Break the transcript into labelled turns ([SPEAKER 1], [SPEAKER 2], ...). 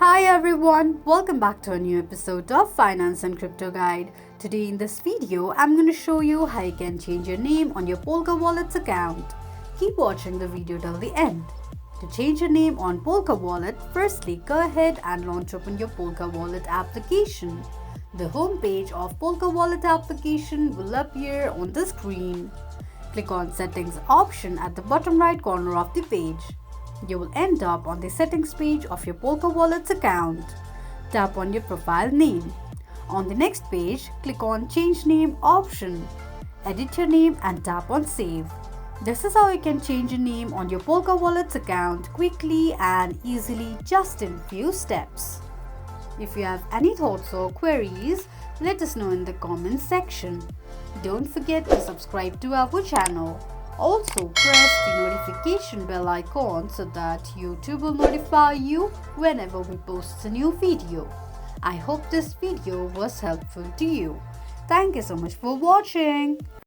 [SPEAKER 1] Hi everyone, welcome back to a new episode of Finance and Crypto Guide. Today in this video, I'm going to show you how you can change your name on your Polkawallet account. Keep watching the video till the end. To change your name on Polkawallet, firstly go ahead and launch open your Polkawallet application. The home page of Polkawallet application will appear on the screen. Click on Settings option at the bottom right corner of the page. You will end up on the settings page of your Polkawallet account. Tap on your profile name. On the next page, click on Change Name option. Edit your name and tap on Save. This is how you can change your name on your Polkawallet account quickly and easily just in few steps. If you have any thoughts or queries, let us know in the comments section. Don't forget to subscribe to our channel. Also press the notification bell icon so that YouTube will notify you whenever we post a new video. I hope this video was helpful to you. Thank you so much for watching.